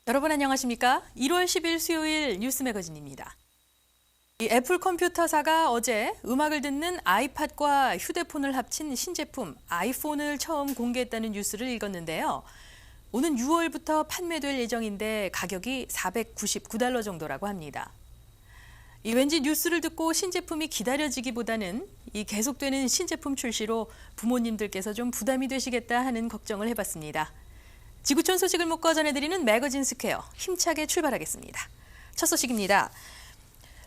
여러분 안녕하십니까? 1월 10일 수요일 뉴스 매거진입니다. 이 애플 컴퓨터사가 어제 음악을 듣는 아이팟과 휴대폰을 합친 신제품 아이폰을 처음 공개했다는 뉴스를 읽었는데요. 오는 6월부터 판매될 예정인데 가격이 $499 정도라고 합니다. 왠지 뉴스를 듣고 신제품이 기다려지기보다는 이 계속되는 신제품 출시로 부모님들께서 좀 부담이 되시겠다 하는 걱정을 해봤습니다. 지구촌 소식을 묶어 전해드리는 매거진 스퀘어, 힘차게 출발하겠습니다. 첫 소식입니다.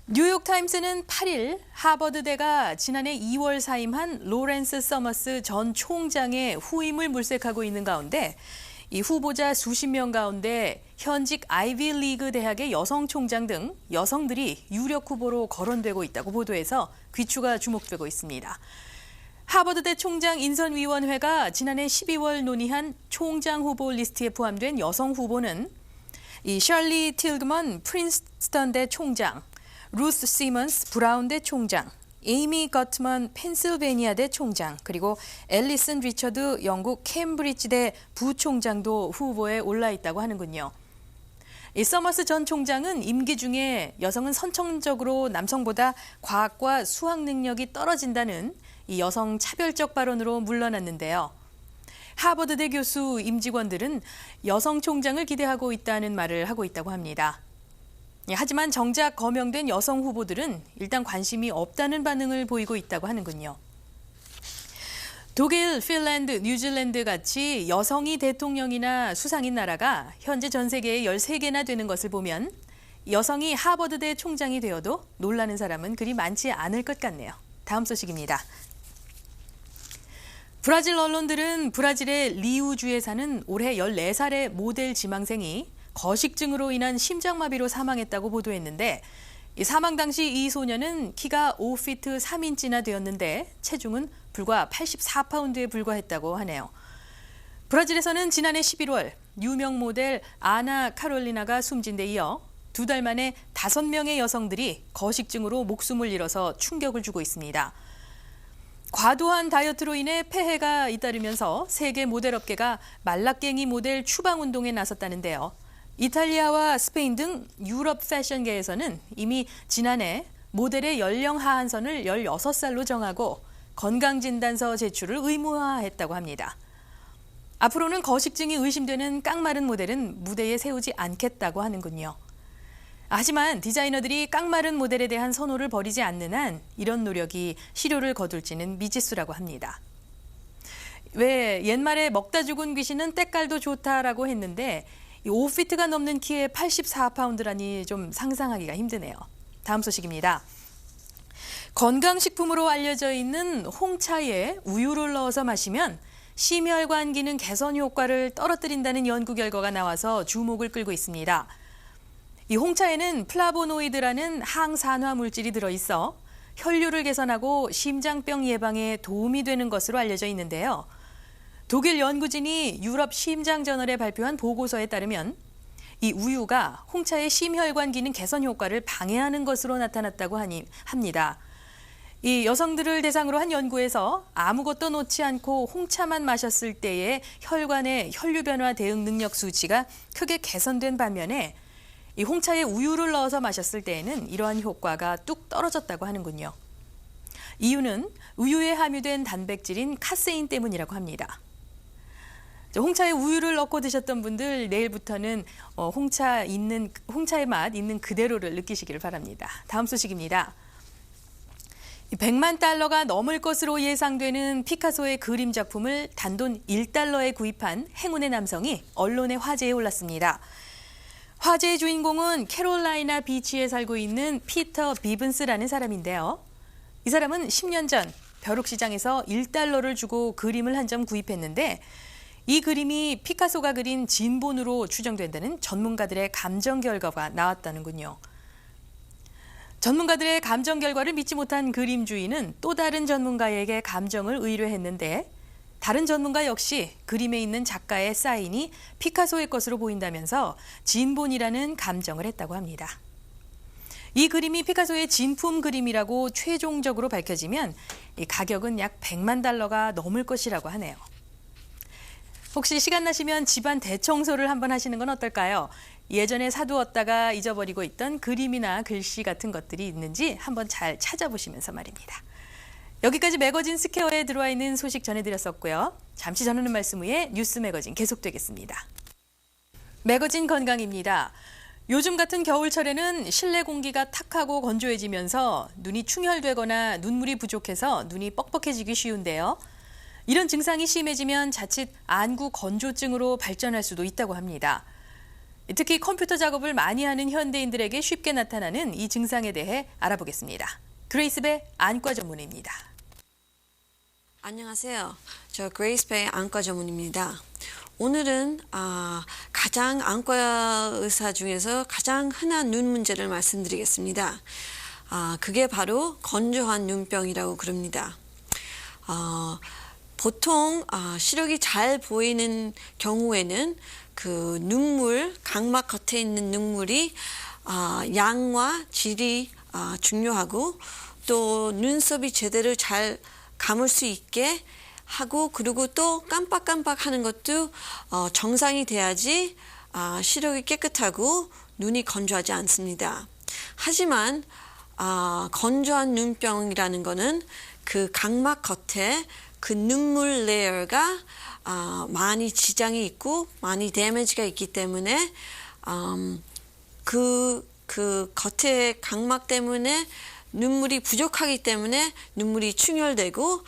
뉴욕타임스는 8일 하버드대가 지난해 2월 사임한 로렌스 서머스 전 총장의 후임을 물색하고 있는 가운데 이 후보자 수십 명 가운데 현직 아이비리그 대학의 여성 총장 등 여성들이 유력 후보로 거론되고 있다고 보도해서 귀추가 주목되고 있습니다. 하버드대 총장 인선위원회가 지난해 12월 논의한 총장 후보 리스트에 포함된 여성 후보는 이 셜리 틸그먼 프린스턴대 총장, 루스 시먼스 브라운대 총장, 에이미 거트먼 펜실베니아대 총장, 그리고 앨리슨 리처드 영국 캠브리지대 부총장도 후보에 올라 있다고 하는군요. 이 서머스 전 총장은 임기 중에 여성은 선천적으로 남성보다 과학과 수학 능력이 떨어진다는 이 여성 차별적 발언으로 물러났는데요. 하버드대 교수 임직원들은 여성 총장을 기대하고 있다는 말을 하고 있다고 합니다. 하지만 정작 거명된 여성 후보들은 일단 관심이 없다는 반응을 보이고 있다고 하는군요. 독일, 핀란드, 뉴질랜드 같이 여성이 대통령이나 수상인 나라가 현재 전 세계에 13개나 되는 것을 보면 여성이 하버드대 총장이 되어도 놀라는 사람은 그리 많지 않을 것 같네요. 다음 소식입니다. 브라질 언론들은 브라질의 리우주에 사는 올해 14살의 모델 지망생이 거식증으로 인한 심장마비로 사망했다고 보도했는데 이 사망 당시 이 소녀는 키가 5피트 3인치나 되었는데 체중은 불과 84파운드에 불과했다고 하네요. 브라질에서는 지난해 11월 유명 모델 아나 카롤리나가 숨진 데 이어 2달 만에 5명의 여성들이 거식증으로 목숨을 잃어서 충격을 주고 있습니다. 과도한 다이어트로 인해 폐해가 잇따르면서 세계 모델 업계가 말라깽이 모델 추방 운동에 나섰다는데요. 이탈리아와 스페인 등 유럽 패션계에서는 이미 지난해 모델의 연령 하한선을 16살로 정하고 건강진단서 제출을 의무화했다고 합니다. 앞으로는 거식증이 의심되는 깡마른 모델은 무대에 세우지 않겠다고 하는군요. 하지만 디자이너들이 깡마른 모델에 대한 선호를 버리지 않는 한 이런 노력이 실효를 거둘지는 미지수라고 합니다. 왜 옛말에 먹다 죽은 귀신은 때깔도 좋다라고 했는데 5피트가 넘는 키에 84파운드라니 좀 상상하기가 힘드네요. 다음 소식입니다. 건강식품으로 알려져 있는 홍차에 우유를 넣어서 마시면 심혈관 기능 개선 효과를 떨어뜨린다는 연구 결과가 나와서 주목을 끌고 있습니다. 이 홍차에는 플라보노이드라는 항산화 물질이 들어있어 혈류를 개선하고 심장병 예방에 도움이 되는 것으로 알려져 있는데요. 독일 연구진이 유럽 심장저널에 발표한 보고서에 따르면 이 우유가 홍차의 심혈관 기능 개선 효과를 방해하는 것으로 나타났다고 합니다. 이 여성들을 대상으로 한 연구에서 아무것도 넣지 않고 홍차만 마셨을 때의 혈관의 혈류 변화 대응 능력 수치가 크게 개선된 반면에 이 홍차에 우유를 넣어서 마셨을 때에는 이러한 효과가 뚝 떨어졌다고 하는군요. 이유는 우유에 함유된 단백질인 카세인 때문이라고 합니다. 홍차에 우유를 넣고 드셨던 분들 내일부터는 홍차의 맛 있는 그대로를 느끼시기를 바랍니다. 다음 소식입니다. 100만 달러가 넘을 것으로 예상되는 피카소의 그림 작품을 단돈 1달러에 구입한 행운의 남성이 언론의 화제에 올랐습니다. 화제의 주인공은 캐롤라이나 비치에 살고 있는 피터 비븐스라는 사람인데요. 이 사람은 10년 전 벼룩시장에서 1달러를 주고 그림을 한 점 구입했는데 이 그림이 피카소가 그린 진본으로 추정된다는 전문가들의 감정 결과가 나왔다는군요. 전문가들의 감정 결과를 믿지 못한 그림 주인은 또 다른 전문가에게 감정을 의뢰했는데 다른 전문가 역시 그림에 있는 작가의 사인이 피카소의 것으로 보인다면서 진본이라는 감정을 했다고 합니다. 이 그림이 피카소의 진품 그림이라고 최종적으로 밝혀지면 이 가격은 약 100만 달러가 넘을 것이라고 하네요. 혹시 시간 나시면 집안 대청소를 한번 하시는 건 어떨까요? 예전에 사두었다가 잊어버리고 있던 그림이나 글씨 같은 것들이 있는지 한번 잘 찾아보시면서 말입니다. 여기까지 매거진 스퀘어에 들어와 있는 소식 전해드렸었고요. 잠시 전하는 말씀 후에 뉴스 매거진 계속되겠습니다. 매거진 건강입니다. 요즘 같은 겨울철에는 실내 공기가 탁하고 건조해지면서 눈이 충혈되거나 눈물이 부족해서 눈이 뻑뻑해지기 쉬운데요. 이런 증상이 심해지면 자칫 안구 건조증으로 발전할 수도 있다고 합니다. 특히 컴퓨터 작업을 많이 하는 현대인들에게 쉽게 나타나는 이 증상에 대해 알아보겠습니다. 그레이스배 안과 전문의입니다. 안녕하세요. 저 그레이스배 안과 전문의입니다. 오늘은 가장 안과 의사 중에서 가장 흔한 눈 문제를 말씀드리겠습니다. 그게 바로 건조한 눈병이라고 그럽니다. 보통 시력이 잘 보이는 경우에는 그 눈물, 각막 겉에 있는 눈물이 양과 질이 중요하고 또 눈썹이 제대로 잘 감을 수 있게 하고 그리고 또 깜빡깜빡 하는 것도 정상이 돼야지 시력이 깨끗하고 눈이 건조하지 않습니다. 하지만 건조한 눈병이라는 거는 그 각막 겉에 그 눈물 레이어가 많이 지장이 있고 많이 데미지가 있기 때문에 그 겉에 각막 때문에 눈물이 부족하기 때문에 눈물이 충혈되고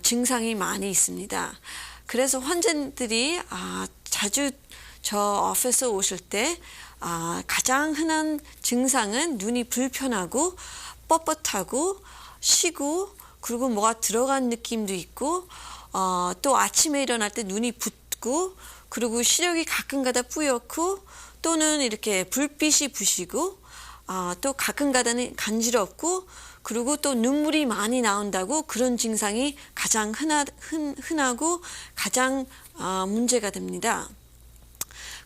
증상이 많이 있습니다. 그래서 환자들이 자주 저 오피스에 오실 때 가장 흔한 증상은 눈이 불편하고 뻣뻣하고 쉬고 그리고 뭐가 들어간 느낌도 있고 또 아침에 일어날 때 눈이 붓고 그리고 시력이 가끔가다 뿌옇고 또는 이렇게 불빛이 부시고 또 가끔가다는 간지럽고 그리고 또 눈물이 많이 나온다고 그런 증상이 가장 흔하고 가장 문제가 됩니다.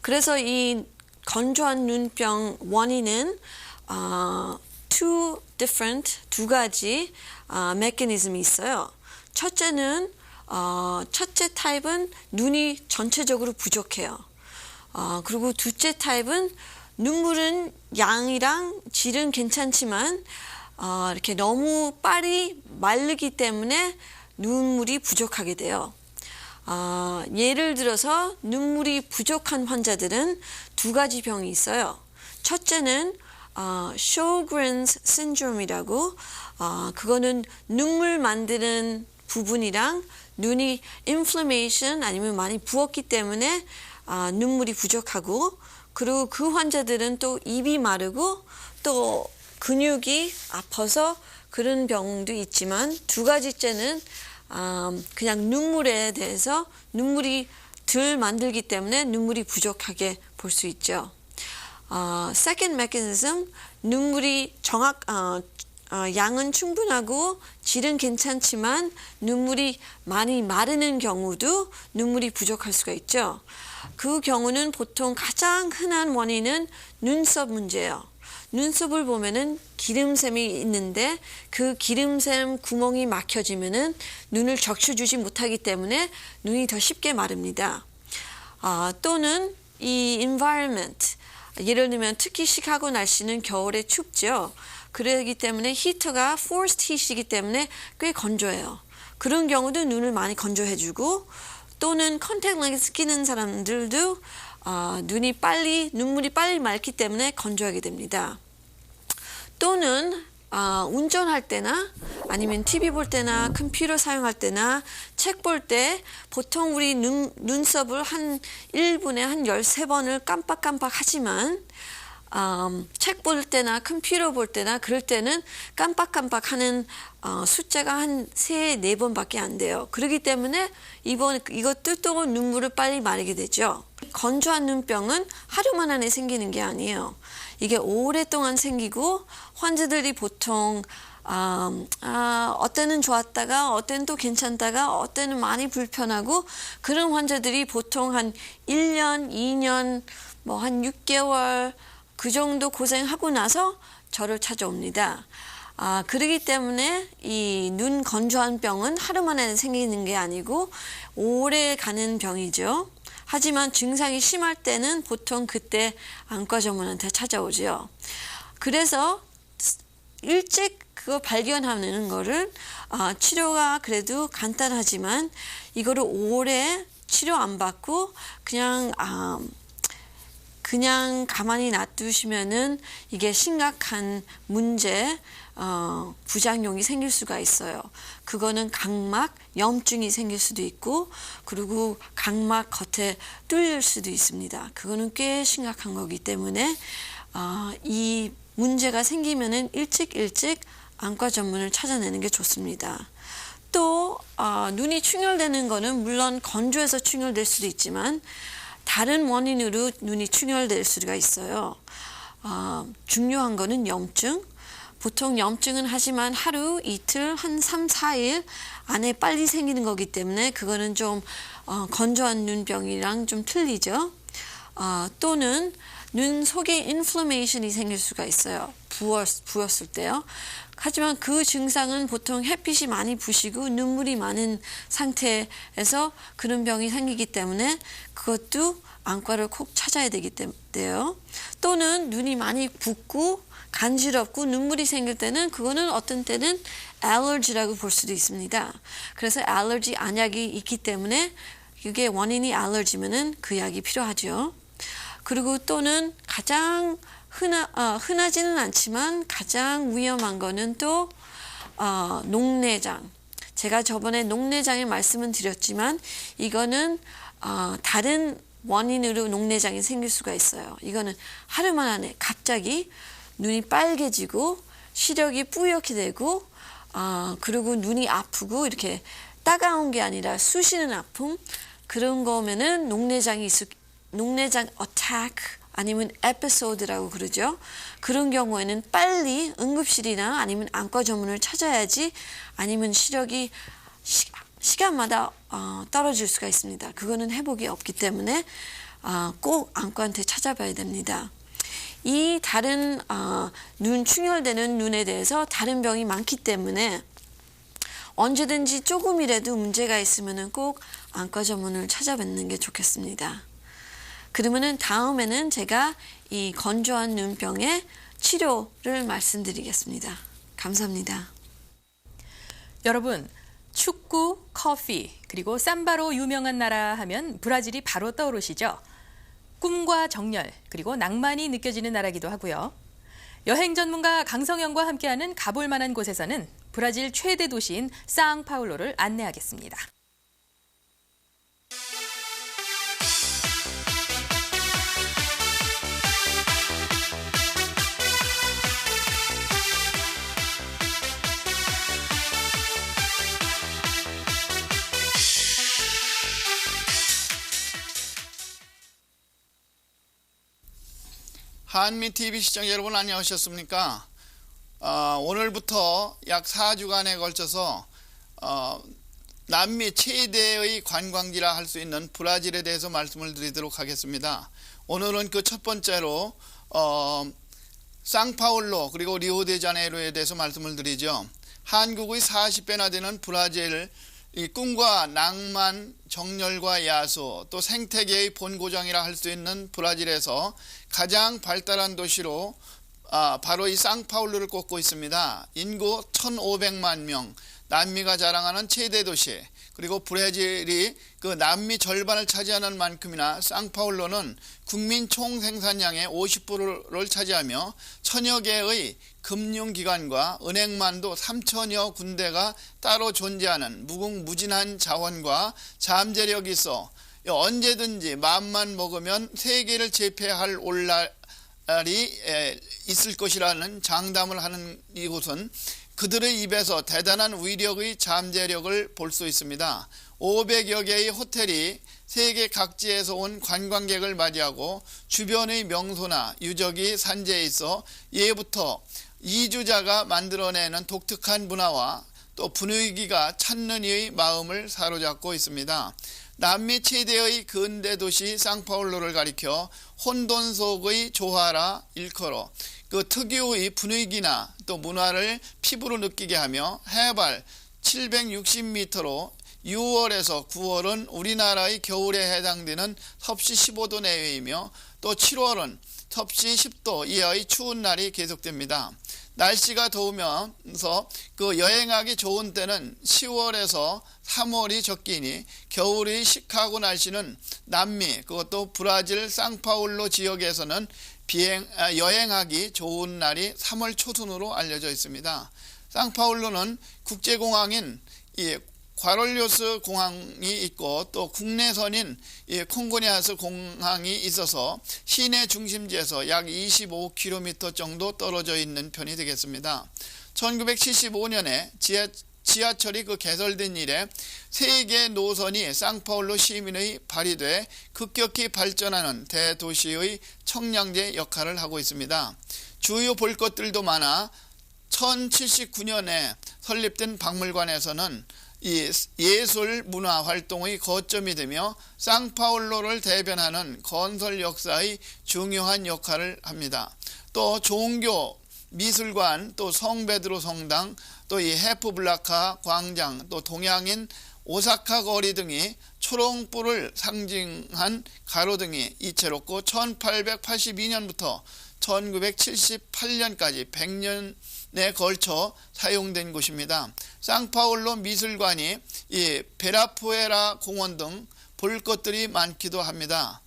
그래서 이 건조한 눈병 원인은 두 가지 메커니즘이 있어요. 첫째 타입은 눈이 전체적으로 부족해요. 그리고 둘째 타입은 눈물은 양이랑 질은 괜찮지만 이렇게 너무 빨리 마르기 때문에 눈물이 부족하게 돼요. 예를 들어서 눈물이 부족한 환자들은 두 가지 병이 있어요. 첫째는 쇼그린스 신드롬이라고 그거는 눈물 만드는 부분이랑 눈이 인플레메이션 아니면 많이 부었기 때문에 눈물이 부족하고 그리고 그 환자들은 또 입이 마르고 또 근육이 아파서 그런 병도 있지만 두 가지째는 그냥 눈물에 대해서 눈물이 덜 만들기 때문에 눈물이 부족하게 볼 수 있죠. Second mechanism, 눈물이 양은 충분하고 질은 괜찮지만 눈물이 많이 마르는 경우도 눈물이 부족할 수가 있죠. 그 경우는 보통 가장 흔한 원인은 눈썹 문제예요. 눈썹을 보면은 기름샘이 있는데 그 기름샘 구멍이 막혀지면은 눈을 적셔주지 못하기 때문에 눈이 더 쉽게 마릅니다. 또는 이 environment, 예를 들면 특히 시카고 날씨는 겨울에 춥죠. 그러기 때문에 히터가 forced heat이기 때문에 꽤 건조해요. 그런 경우도 눈을 많이 건조해주고 또는 컨택 렌즈 끼는 사람들도 눈물이 빨리 맑기 때문에 건조하게 됩니다. 또는 운전할 때나 아니면 TV 볼 때나 컴퓨터 사용할 때나 책 볼 때 보통 우리 눈썹을 한 1분에 한 13번을 깜빡깜빡 하지만 책 볼 때나 컴퓨터 볼 때나 그럴 때는 깜빡깜빡 하는 숫자가 한 3, 4번밖에 안 돼요. 그렇기 때문에 이것도 또 눈물을 빨리 마르게 되죠. 건조한 눈병은 하루 만에 생기는 게 아니에요. 이게 오랫동안 생기고 환자들이 보통 어때는 좋았다가 어때는 또 괜찮다가 어때는 많이 불편하고 그런 환자들이 보통 한 1년, 2년, 뭐 한 6개월 그 정도 고생하고 나서 저를 찾아옵니다. 그렇기 때문에 이 눈 건조한 병은 하루 만에 생기는 게 아니고 오래 가는 병이죠. 하지만 증상이 심할 때는 보통 그때 안과 전문한테 찾아오죠. 그래서 일찍 그거 발견하는 거를 치료가 그래도 간단하지만 이거를 오래 치료 안 받고 그냥 가만히 놔두시면은 이게 심각한 문제, 부작용이 생길 수가 있어요. 그거는 각막 염증이 생길 수도 있고, 그리고 각막 겉에 뚫릴 수도 있습니다. 그거는 꽤 심각한 거기 때문에 이 문제가 생기면은 일찍 안과 전문을 찾아내는 게 좋습니다. 또 눈이 충혈되는 거는 물론 건조해서 충혈될 수도 있지만 다른 원인으로 눈이 충혈될 수가 있어요. 중요한 거는 염증. 보통 염증은 하지만 하루, 이틀, 한 3, 4일 안에 빨리 생기는 거기 때문에 그거는 좀 건조한 눈병이랑 좀 틀리죠. 또는 눈 속에 인플레이션이 생길 수가 있어요. 부었을 때요. 하지만 그 증상은 보통 햇빛이 많이 부시고 눈물이 많은 상태에서 그런 병이 생기기 때문에 그것도 안과를 꼭 찾아야 되기 때문에요. 또는 눈이 많이 붓고 간지럽고 눈물이 생길 때는 그거는 어떤 때는 알러지라고 볼 수도 있습니다. 그래서 알러지 안약이 있기 때문에 이게 원인이 알러지면은 그 약이 필요하죠. 그리고 또는 가장 흔하지는 않지만 가장 위험한 거는 또 녹내장. 제가 저번에 녹내장의 말씀은 드렸지만 이거는 다른 원인으로 녹내장이 생길 수가 있어요. 이거는 하루만 안에 갑자기 눈이 빨개지고 시력이 뿌옇게 되고 그리고 눈이 아프고 이렇게 따가운 게 아니라 쑤시는 아픔, 그런 거면은 녹내장 어택 아니면 에피소드라고 그러죠. 그런 경우에는 빨리 응급실이나 아니면 안과 전문을 찾아야지, 아니면 시력이 시간마다 떨어질 수가 있습니다. 그거는 회복이 없기 때문에 꼭 안과한테 찾아봐야 됩니다. 이 다른 눈 충혈되는 눈에 대해서 다른 병이 많기 때문에 언제든지 조금이라도 문제가 있으면 꼭 안과 전문을 찾아뵙는 게 좋겠습니다. 그러면은 다음에는 제가 이 건조한 눈병의 치료를 말씀드리겠습니다. 감사합니다. 여러분, 축구, 커피, 그리고 삼바로 유명한 나라 하면 브라질이 바로 떠오르시죠? 꿈과 정열, 그리고 낭만이 느껴지는 나라기도 하고요. 여행 전문가 강성영과 함께하는 가볼 만한 곳에서는 브라질 최대 도시인 상파울로를 안내하겠습니다. 한미TV 시청자 여러분 안녕하셨습니까? 오늘부터 약 4주간에 걸쳐서 남미 최대의 관광지라 할 수 있는 브라질에 대해서 말씀을 드리도록 하겠습니다. 오늘은 그 첫 번째로 상파울로 그리고 리오데자네이루에 대해서 말씀을 드리죠. 한국의 40배나 되는 브라질, 이 꿈과 낭만, 정열과 야수, 또 생태계의 본고장이라 할 수 있는 브라질에서 가장 발달한 도시로 바로 이 상파울루를 꼽고 있습니다. 인구 1,500만 명, 남미가 자랑하는 최대 도시, 그리고 브라질이 그 남미 절반을 차지하는 만큼이나 상파울루는 국민 총생산량의 50%를 차지하며 천여 개의 금융기관과 은행만도 3천여 군데가 따로 존재하는 무궁무진한 자원과 잠재력이 있어 언제든지 마음만 먹으면 세계를 제패할 올날이 있을 것이라는 장담을 하는 이곳은 그들의 입에서 대단한 위력의 잠재력을 볼 수 있습니다. 500여 개의 호텔이 세계 각지에서 온 관광객을 맞이하고 주변의 명소나 유적이 산재해 있어 예부터 이주자가 만들어내는 독특한 문화와 또 분위기가 찾는 이의 마음을 사로잡고 있습니다. 남미 최대의 근대 도시 상파울루를 가리켜 혼돈 속의 조화라 일컬어 그 특유의 분위기나 또 문화를 피부로 느끼게 하며 해발 760m로 6월에서 9월은 우리나라의 겨울에 해당되는 섭씨 15도 내외이며 또 7월은 섭씨 10도 이하의 추운 날이 계속됩니다. 날씨가 더우면서 그 여행하기 좋은 때는 10월에서 3월이 적기니 겨울의 시카고 날씨는 남미 그것도 브라질 상파울로 지역에서는 여행하기 좋은 날이 3월 초순으로 알려져 있습니다. 상파울로는 국제공항인 과롤료스 공항이 있고 또 국내선인 콩고니아스 공항이 있어서 시내 중심지에서 약 25km 정도 떨어져 있는 편이 되겠습니다. 1975년에 지하철이 개설된 이래 세계 노선이 상파울로 시민의 발휘돼 급격히 발전하는 대도시의 청량제 역할을 하고 있습니다. 주요 볼 것들도 많아 1079년에 설립된 박물관에서는 이 예술 문화 활동의 거점이 되며 상파울로를 대변하는 건설 역사의 중요한 역할을 합니다. 또 종교 미술관, 또 성베드로 성당, 또 이 헤프블라카 광장, 또 동양인 오사카 거리 등이 초롱불을 상징한 가로등이 이채롭고 1882년부터 1978년까지 100년에 걸쳐 사용된 곳입니다. 상파울로 미술관이 이 베라푸에라 공원 등 볼 것들이 많기도 합니다.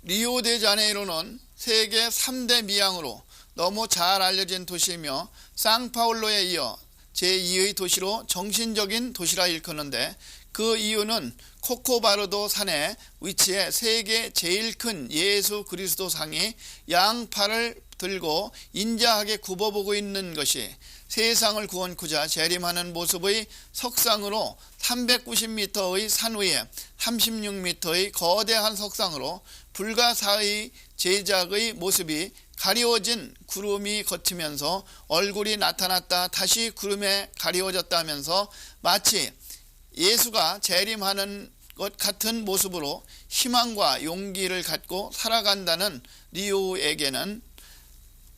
리오데자네이로는 세계 3대 미항으로 너무 잘 알려진 도시이며 상파울로에 이어 제2의 도시로 정신적인 도시라 일컫는데 그 이유는 코코바르도 산에 위치해 세계 제일 큰 예수 그리스도 상이 양팔을 들고 인자하게 굽어보고 있는 것이 세상을 구원코자 재림하는 모습의 석상으로 390m의 산 위에 36m의 거대한 석상으로 불가사의 제작의 모습이 가리워진 구름이 걷히면서 얼굴이 나타났다 다시 구름에 가리워졌다면서 마치 예수가 재림하는 것 같은 모습으로 희망과 용기를 갖고 살아간다는 리오에게는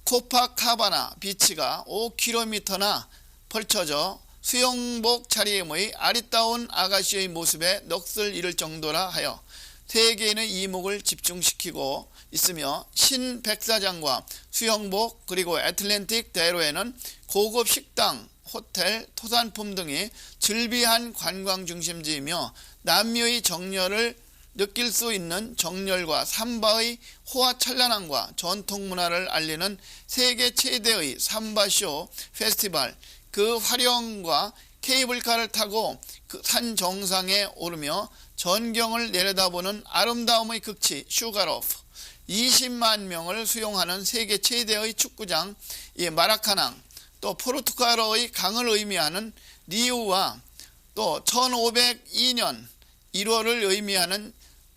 코파카바나 비치가 5km나 펼쳐져 수영복 차림의 아리따운 아가씨의 모습에 넋을 잃을 정도라 하여 세계인의 이목을 집중시키고 있으며 신백사장과 수영복 그리고 애틀랜틱 대로에는 고급 식당, 호텔, 토산품 등이 즐비한 관광 중심지이며 남미의 정열을 느낄 수 있는 정열과 삼바의 호화찬란함과 전통문화를 알리는 세계 최대의 삼바쇼 페스티벌 그 화려함과 케이블카를 타고 그 산 정상에 오르며 전경을 내려다보는 아름다움의 극치 슈가로프 20만 명을 수용하는 세계 최대의 축구장 마라카낭 또 포르투갈어의 강을 의미하는 리우와 또 1502년 1월을 의미하는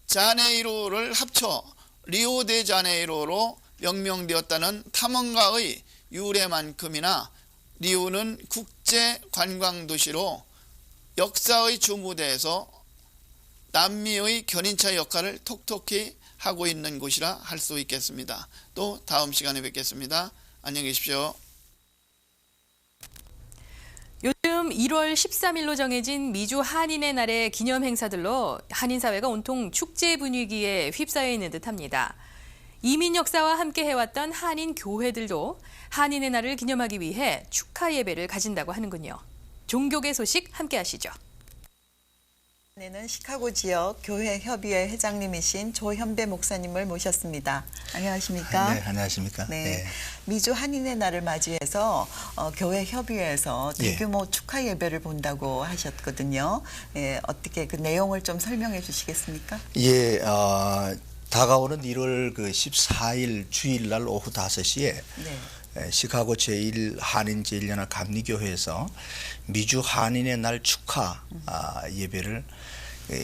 자네이로를 합쳐 리오데자네이로로 명명되었다는 탐험가의 유래만큼이나 리우는 국제 관광도시로 역사의 주무대에서 남미의 견인차 역할을 톡톡히 하고 있는 곳이라 할 수 있겠습니다. 또 다음 시간에 뵙겠습니다. 안녕히 계십시오. 요즘 1월 13일로 정해진 미주 한인의 날의 기념 행사들로 한인 사회가 온통 축제 분위기에 휩싸여 있는 듯합니다. 이민 역사와 함께 해왔던 한인 교회들도 한인의 날을 기념하기 위해 축하 예배를 가진다고 하는군요. 종교계 소식 함께 하시죠. 는 시카고 지역 교회 협의회 회장님이신 조현배 목사님을 모셨습니다. 안녕하십니까? 네, 안녕하십니까? 네, 네. 미주 한인의 날을 맞이해서 교회 협의회에서 대규모 축하 예배를 본다고 하셨거든요. 예, 어떻게 그 내용을 좀 설명해 주시겠습니까? 예, 다가오는 1월 14일 주일날 오후 5시에 네. 시카고 한인 제1연합 감리교회에서 미주 한인의 날 축하 예배를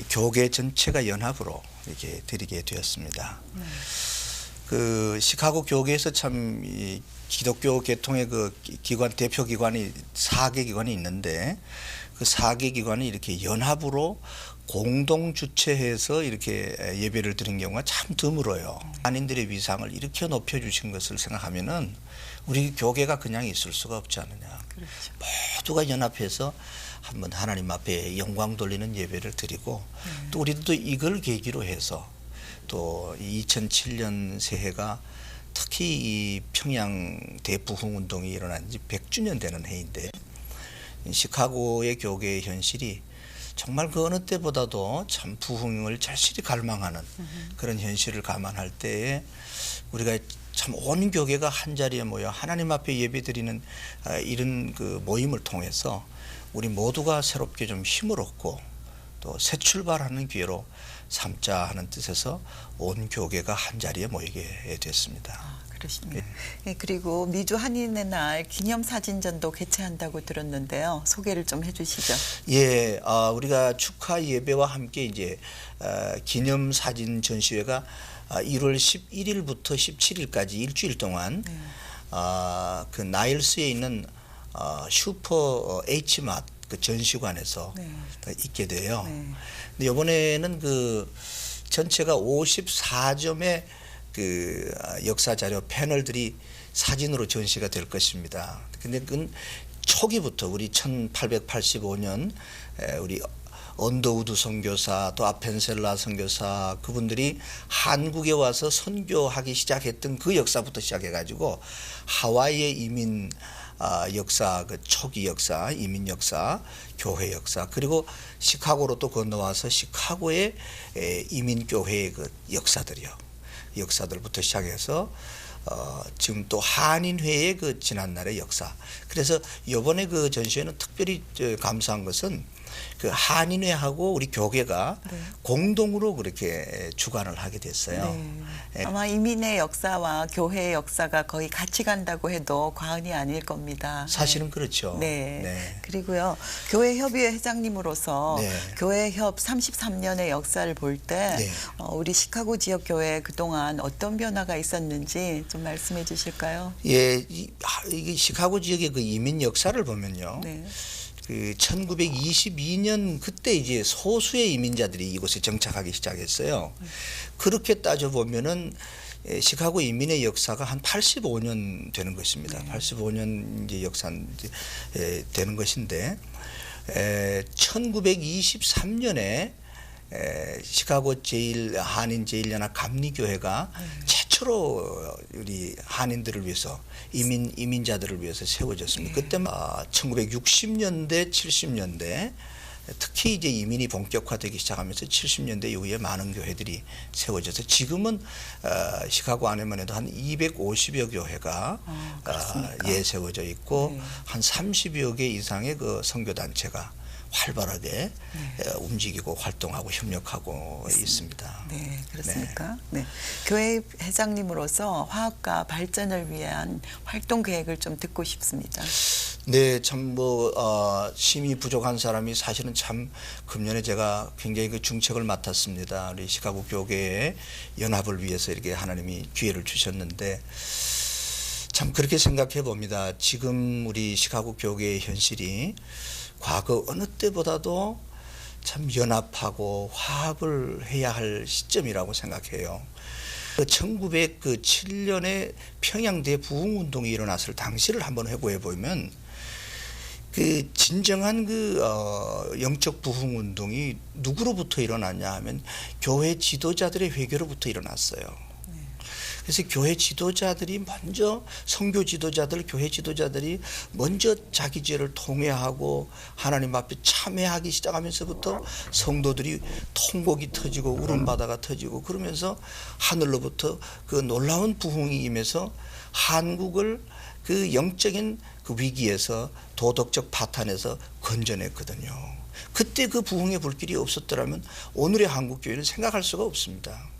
교계 전체가 연합으로 이렇게 드리게 되었습니다. 그 시카고 교계에서 참 이 기독교 계통의 그 기관 대표 기관이 4개 기관이 있는데 그 그 4개 기관이 이렇게 연합으로 공동 주최해서 이렇게 예배를 드린 경우가 참 드물어요. 한인들의 위상을 이렇게 높여주신 것을 생각하면은 우리 교계가 그냥 있을 수가 없지 않느냐. 그렇죠. 모두가 연합해서 한번 하나님 앞에 영광 돌리는 예배를 드리고 또 우리도 이걸 계기로 해서 또 2007년 새해가 특히 이 평양 대부흥 운동이 일어난 지 100주년 되는 해인데 시카고의 교계의 현실이 정말 그 어느 때보다도 참 부흥을 절실히 갈망하는 그런 현실을 감안할 때에 우리가 참 온 교계가 한 자리에 모여 하나님 앞에 예배드리는 이런 그 모임을 통해서 우리 모두가 새롭게 좀 힘을 얻고 또 새 출발하는 기회로 삼자 하는 뜻에서 온 교계가 한 자리에 모이게 됐습니다. 그러십니다. 예, 그리고 미주 한인의 날 기념사진전도 개최한다고 들었는데요. 소개를 좀 해주시죠. 예, 우리가 축하 예배와 함께 이제 기념사진 전시회가 1월 11일부터 17일까지 일주일 동안 그 나일스에 있는 슈퍼 H마트 그 전시관에서 있게 돼요. 근데 이번에는 그 전체가 54점의 그 역사 자료 패널들이 사진으로 전시가 될 것입니다. 근데 그건 초기부터 우리 1885년 우리 언더우드 선교사 또 아펜셀라 선교사 그분들이 한국에 와서 선교하기 시작했던 그 역사부터 시작해가지고 하와이의 이민 역사, 그 초기 역사, 이민 역사, 교회 역사, 그리고 시카고로 또 건너와서 시카고의 이민 교회의 그 역사들부터 시작해서 지금 또 한인회의 그 지난날의 역사. 그래서 이번에 그 전시회는 특별히 감사한 것은 그 한인회하고 우리 교계가 공동으로 그렇게 주관을 하게 됐어요. 아마 이민의 역사와 교회의 역사가 거의 같이 간다고 해도 과언이 아닐 겁니다. 사실은 그렇죠. 네. 그리고요, 교회협의회 회장님으로서 네. 교회협 33년의 역사를 볼 때 네. 우리 시카고 지역 교회 그동안 어떤 변화가 있었는지 좀 말씀해 주실까요? 예, 이게 시카고 지역의 그 이민 역사를 보면요. 네. 그 1922년 그때 이제 소수의 이민자들이 이곳에 정착하기 시작했어요. 그렇게 따져 보면은 시카고 이민의 역사가 한 85년 되는 것입니다. 85년 이제 역사 되는 것인데 1923년에 시카고 한인 제1연합 감리교회가 최초로 우리 한인들을 위해서 이민자들을 위해서 세워졌습니다. 그때 1960년대 70년대 특히 이제 이민이 본격화되기 시작하면서 70년대 이후에 많은 교회들이 세워져서 지금은 시카고 안에만 해도 한 250여 교회가 세워져 있고 한 30여 개 이상의 그 선교단체가 활발하게 움직이고 활동하고 협력하고 있습니다. 네, 그렇습니까? 네. 교회 회장님으로서 화합과 발전을 위한 활동 계획을 좀 듣고 싶습니다. 네, 참 힘이 부족한 사람이 사실은 참 금년에 제가 굉장히 그 중책을 맡았습니다. 우리 시카고 교계의 연합을 위해서 이렇게 하나님이 기회를 주셨는데 참 그렇게 생각해 봅니다. 지금 우리 시카고 교계의 현실이 과거 어느 때보다도 참 연합하고 화합을 해야 할 시점이라고 생각해요. 1907년에 평양대 부흥운동이 일어났을 당시를 한번 회고해 보면 그 진정한 그 영적 부흥운동이 누구로부터 일어났냐 하면 교회 지도자들의 회개로부터 일어났어요. 그래서 교회 지도자들이 먼저 선교 지도자들, 교회 지도자들이 먼저 자기 죄를 통회하고 하나님 앞에 참회하기 시작하면서부터 성도들이 통곡이 터지고 울음바다가 터지고 그러면서 하늘로부터 그 놀라운 부흥이 임해서 한국을 그 영적인 그 위기에서 도덕적 파탄에서 건져냈거든요. 그때 그 부흥의 불길이 없었더라면 오늘의 한국 교회는 생각할 수가 없습니다.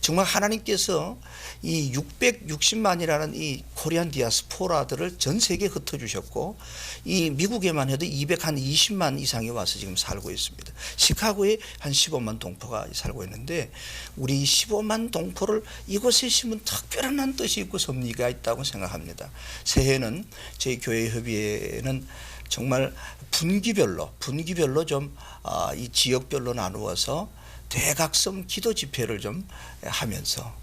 정말 하나님께서 이 660만이라는 이 코리안 디아스포라들을 전 세계에 흩어주셨고 이 미국에만 해도 220만 이상이 와서 지금 살고 있습니다. 시카고에 한 15만 동포가 살고 있는데 우리 15만 동포를 이곳에 심은 특별한 뜻이 있고 섭리가 있다고 생각합니다. 새해는 저희 교회 협의회는 정말 분기별로 좀 이 지역별로 나누어서 대각성 기도 집회를 좀 하면서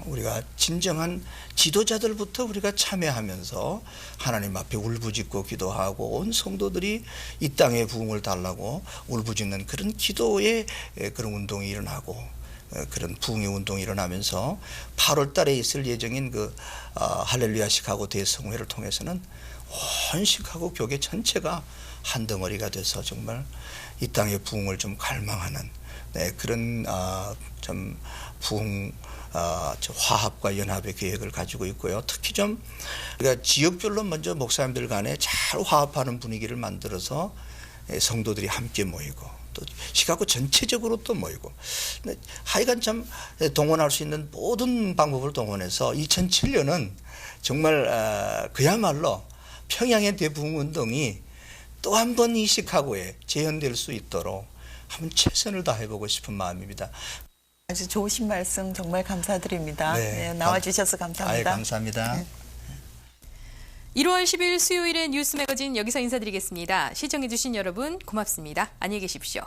우리가 진정한 지도자들부터 우리가 참여하면서 하나님 앞에 울부짖고 기도하고 온 성도들이 이 땅의 부흥을 달라고 울부짖는 그런 기도의 그런 운동이 일어나고 그런 부흥의 운동이 일어나면서 8월 달에 있을 예정인 그 할렐루야 시카고 대성회를 통해서는 온 시카고 교회 전체가 한 덩어리가 돼서 정말 이 땅의 부흥을 좀 갈망하는 그런 좀 부흥 화합과 연합의 계획을 가지고 있고요. 특히 좀 우리가 지역별로 먼저 목사님들 간에 잘 화합하는 분위기를 만들어서 성도들이 함께 모이고 또 시카고 전체적으로 또 모이고 하여간 참 동원할 수 있는 모든 방법을 동원해서 2007년은 정말 그야말로 평양의 대부흥운동이 또 한 번 이 시카고에 재현될 수 있도록 한번 최선을 다해보고 싶은 마음입니다. 아주 좋으신 말씀 정말 감사드립니다. 네, 나와주셔서 감사합니다. 감사합니다. 1월 10일 수요일의 뉴스 매거진 여기서 인사드리겠습니다. 시청해주신 여러분 고맙습니다. 안녕히 계십시오.